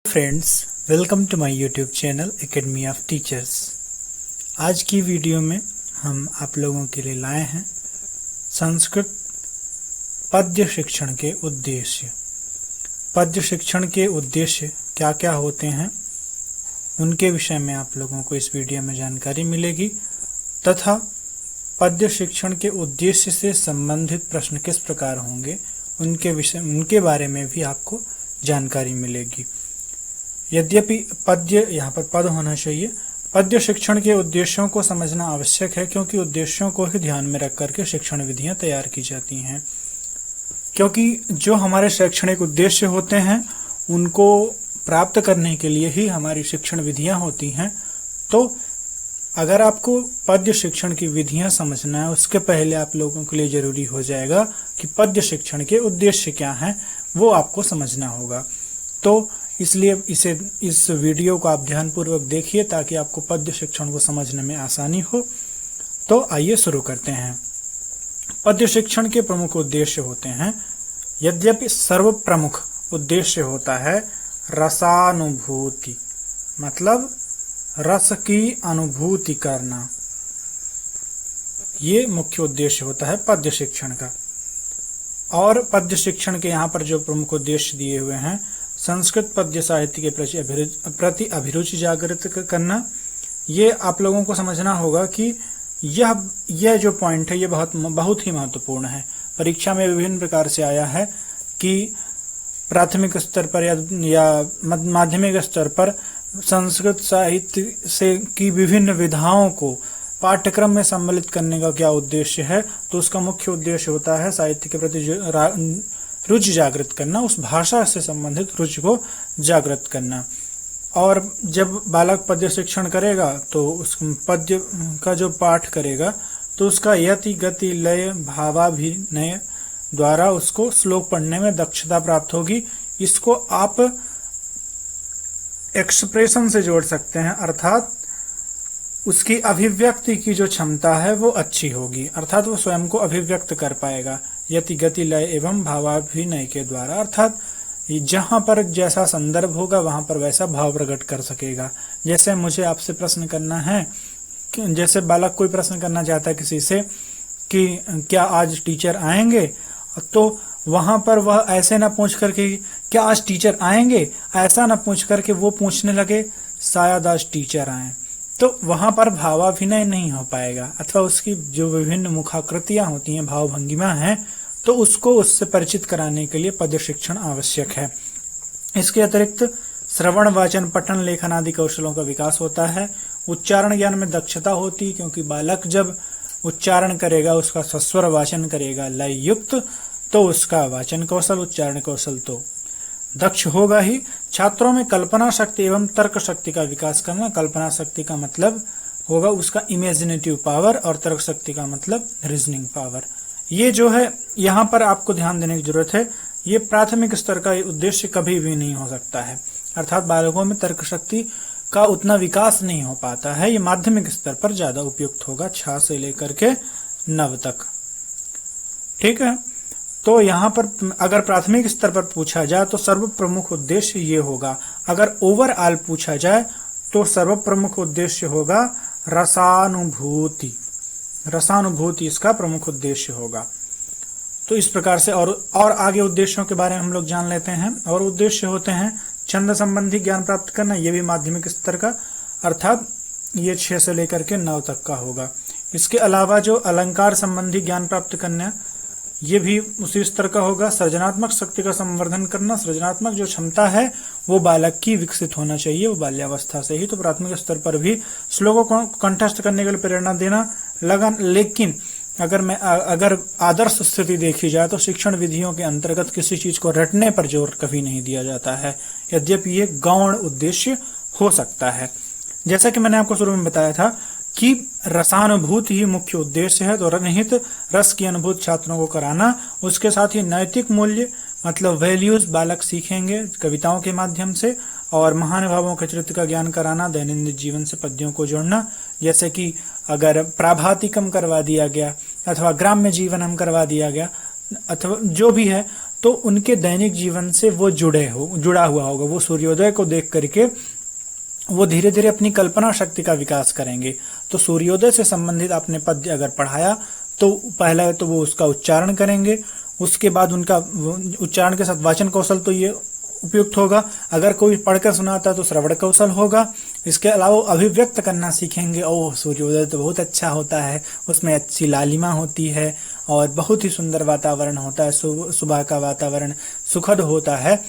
Friends, welcome to my YouTube channel academy of teachers. आज की video में हम आप लोगों के लिए लाए हैं संस्कृत पद्य शिक्षण के उद्देश्य। पद्य शिक्षण के उद्देश्य क्या क्या होते हैं उनके विषय में आप लोगों को इस वीडियो में जानकारी मिलेगी तथा पद्य शिक्षण के उद्देश्य से संबंधित प्रश्न किस प्रकार होंगे उनके बारे में भी आपको जानकारी मिलेगी। यद्यपि पद्य, यहाँ पर पद होना चाहिए, पद्य शिक्षण के उद्देश्यों को समझना आवश्यक है क्योंकि उद्देश्यों को ही ध्यान में रख करके शिक्षण विधियां तैयार की जाती हैं। क्योंकि जो हमारे शैक्षणिक उद्देश्य होते हैं उनको प्राप्त करने के लिए ही हमारी शिक्षण विधियां होती हैं। तो अगर आपको पद्य शिक्षण की विधियां समझना है उसके पहले आप लोगों के लिए जरूरी हो जाएगा कि पद्य शिक्षण के उद्देश्य क्या हैं वो आपको समझना होगा। तो इसलिए इस वीडियो को आप ध्यानपूर्वक देखिए ताकि आपको पद्य शिक्षण को समझने में आसानी हो। तो आइए शुरू करते हैं। पद्य शिक्षण के प्रमुख उद्देश्य होते हैं, यद्यपि सर्व प्रमुख उद्देश्य होता है रसानुभूति, मतलब रस की अनुभूति करना। ये मुख्य उद्देश्य होता है पद्य शिक्षण का। और पद्य शिक्षण के यहाँ पर जो प्रमुख उद्देश्य दिए हुए हैं, संस्कृत पद्य साहित्य के प्रति अभिरुचि जागृत करना। ये आप लोगों को समझना होगा कि यह जो पॉइंट है ये बहुत ही महत्वपूर्ण है। परीक्षा में विभिन्न प्रकार से आया है कि प्राथमिक स्तर पर या माध्यमिक स्तर पर संस्कृत साहित्य से की विभिन्न विधाओं को पाठ्यक्रम में सम्मिलित करने का क्या उद्देश्य है। तो उसका मुख्य उद्देश्य होता है साहित्य के प्रति रुचि जागृत करना, उस भाषा से संबंधित रुचि को जागृत करना। और जब बालक पद्य शिक्षण करेगा तो उस पद्य का जो पाठ करेगा तो उसका यति गति लय भावाभिनय द्वारा उसको श्लोक पढ़ने में दक्षता प्राप्त होगी। इसको आप एक्सप्रेशन से जोड़ सकते हैं, अर्थात उसकी अभिव्यक्ति की जो क्षमता है वो अच्छी होगी, अर्थात वो स्वयं को अभिव्यक्त कर पाएगा यति गति लय एवं भावाभिनय के द्वारा। अर्थात जहां पर जैसा संदर्भ होगा वहां पर वैसा भाव प्रकट कर सकेगा। जैसे मुझे आपसे प्रश्न करना है, जैसे बालक कोई प्रश्न करना चाहता है किसी से कि क्या आज टीचर आएंगे, तो वहां पर वह ऐसे ना पूछ करके क्या आज टीचर आएंगे, ऐसा ना पूछ करके वो पूछने लगे शायद आज टीचर आए, तो वहां पर भावाभिनय नहीं हो पाएगा। अथवा उसकी जो विभिन्न मुखाकृतियां होती हैं, भाव भंगिमा है, तो उसको उससे परिचित कराने के लिए पद्य शिक्षण आवश्यक है। इसके अतिरिक्त श्रवण वाचन पठन लेखन आदि कौशलों का विकास होता है। उच्चारण ज्ञान में दक्षता होती, क्योंकि बालक जब उच्चारण करेगा, उसका सस्वर वाचन करेगा लय युक्त, तो उसका वाचन कौशल उच्चारण कौशल तो दक्ष होगा ही। छात्रों में कल्पना शक्ति एवं तर्क शक्ति का विकास करना। कल्पना शक्ति का मतलब होगा उसका इमेजिनेटिव पावर और तर्क शक्ति का मतलब रीजनिंग पावर। ये जो है यहाँ पर आपको ध्यान देने की जरूरत है, ये प्राथमिक स्तर का उद्देश्य कभी भी नहीं हो सकता है, अर्थात बालकों में तर्क शक्ति का उतना विकास नहीं हो पाता है। ये माध्यमिक स्तर पर ज्यादा उपयुक्त होगा, 6 से लेकर के 9 तक। ठीक है, तो यहाँ पर अगर प्राथमिक स्तर पर पूछा जाए तो सर्व प्रमुख उद्देश्य ये होगा। अगर ओवरऑल पूछा जाए तो सर्व प्रमुख उद्देश्य होगा रसानुभूति। रसानुभूति इसका प्रमुख उद्देश्य होगा। तो इस प्रकार से और आगे उद्देश्यों के बारे में हम लोग जान लेते हैं। और उद्देश्य होते हैं छंद संबंधी ज्ञान प्राप्त करना, ये भी माध्यमिक स्तर का, अर्थात ये 6 से लेकर के 9 तक का होगा। इसके अलावा जो अलंकार संबंधी ज्ञान प्राप्त करना, ये भी उसी स्तर का होगा। सृजनात्मक शक्ति का संवर्धन करना, सृजनात्मक जो क्षमता है वो बालक की विकसित होना चाहिए, वो बाल्यावस्था से ही। तो प्राथमिक स्तर पर भी श्लोकों को कंठस्थ करने के लिए प्रेरणा देना लगन। लेकिन अगर आदर्श स्थिति देखी जाए तो शिक्षण विधियों के अंतर्गत किसी चीज को रटने पर जोर कभी नहीं दिया जाता है, यद्यपि ये गौण उद्देश्य हो सकता है। जैसा कि मैंने आपको शुरू में बताया था कि रसानुभूति ही मुख्य उद्देश्य है, तो निहित रस की अनुभूति छात्रों को कराना। उसके साथ ही नैतिक मूल्य मतलब वैल्यूज बालक सीखेंगे कविताओं के माध्यम से, और महानुभावों के चरित्र का ज्ञान कराना, दैनंदिन जीवन से पद्यों को जोड़ना। जैसे कि अगर प्राभातिकम करवा दिया गया अथवा ग्राम्य जीवनम करवा दिया गया अथवा जो भी है, तो उनके दैनिक जीवन से वो जुड़ा हुआ होगा। वो सूर्योदय को देख करके वो धीरे धीरे अपनी कल्पना शक्ति का विकास करेंगे। तो सूर्योदय से संबंधित आपने पद्य अगर पढ़ाया तो पहला तो वो उसका उच्चारण करेंगे, उसके बाद उनका उच्चारण के साथ वाचन कौशल तो ये उपयुक्त होगा। अगर कोई पढ़कर सुनाता तो श्रवण कौशल होगा। इसके अलावा अभिव्यक्त करना सीखेंगे, ओह सूर्योदय तो बहुत अच्छा होता है, उसमें अच्छी लालिमा होती है और बहुत ही सुंदर वातावरण होता है, सुबह का वातावरण सुखद होता है।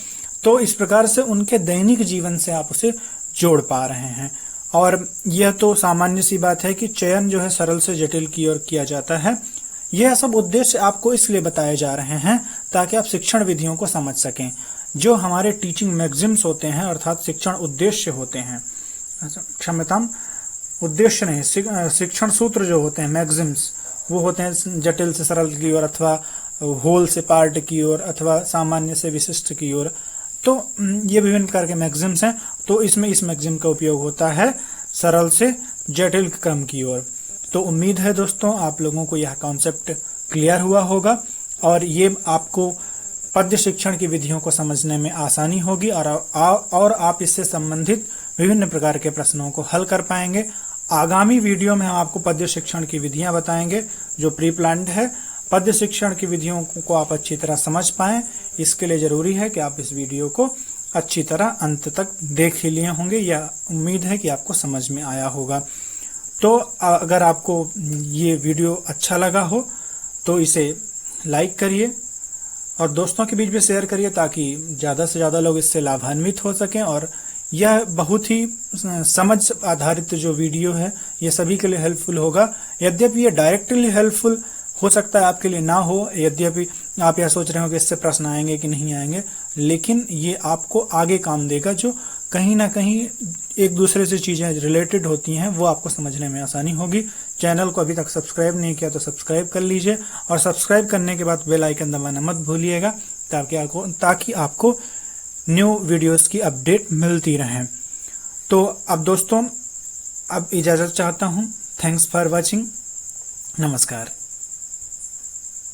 तो इस प्रकार से उनके दैनिक जीवन से आप उसे जोड़ पा रहे हैं। और यह तो सामान्य सी बात है कि चयन जो है सरल से जटिल की ओर किया जाता है। यह सब उद्देश्य आपको इसलिए बताए जा रहे हैं ताकि आप शिक्षण विधियों को समझ सकें। जो हमारे टीचिंग मैगजिम्स होते हैं अर्थात शिक्षण उद्देश्य होते हैं, क्षम्यताम उद्देश्य नहीं, शिक्षण सूत्र जो होते हैं मैगजिम्स, वो होते हैं जटिल से सरल की ओर अथवा होल से पार्ट की ओर अथवा सामान्य से विशिष्ट की ओर। तो ये विभिन्न प्रकार के मैगजिम्स हैं। तो इसमें इस मैगजिम का उपयोग होता है सरल से जटिल क्रम की ओर। तो उम्मीद है दोस्तों आप लोगों को यह कॉन्सेप्ट क्लियर हुआ होगा और ये आपको पद्य शिक्षण की विधियों को समझने में आसानी होगी और आप इससे संबंधित विभिन्न प्रकार के प्रश्नों को हल कर पाएंगे। आगामी वीडियो में हम आपको पद्य शिक्षण की विधियां बताएंगे जो प्री प्लान्ड है। पद्य शिक्षण की विधियों को आप अच्छी तरह समझ पाएं, इसके लिए जरूरी है कि आप इस वीडियो को अच्छी तरह अंत तक देख ही लिए होंगे। यह उम्मीद है कि आपको समझ में आया होगा। तो अगर आपको ये वीडियो अच्छा लगा हो तो इसे लाइक करिए और दोस्तों के बीच में शेयर करिए ताकि ज़्यादा से ज़्यादा लोग इससे लाभान्वित हो सकें। और यह बहुत ही समझ आधारित जो वीडियो है ये सभी के लिए हेल्पफुल होगा। यद्यपि ये डायरेक्टली हेल्पफुल हो सकता है आपके लिए ना हो, यद्यपि आप यह सोच रहे हो कि इससे प्रश्न आएंगे कि नहीं आएंगे, लेकिन ये आपको आगे काम देगा। जो कहीं ना कहीं एक दूसरे से चीज़ें रिलेटेड होती हैं वो आपको समझने में आसानी होगी। चैनल को अभी तक सब्सक्राइब नहीं किया तो सब्सक्राइब कर लीजिए और सब्सक्राइब करने के बाद बेल आइकन दबाना मत भूलिएगा ताकि आपको न्यू वीडियोस की अपडेट मिलती रहे। तो अब दोस्तों अब इजाज़त चाहता हूँ। Thanks for watching. नमस्कार।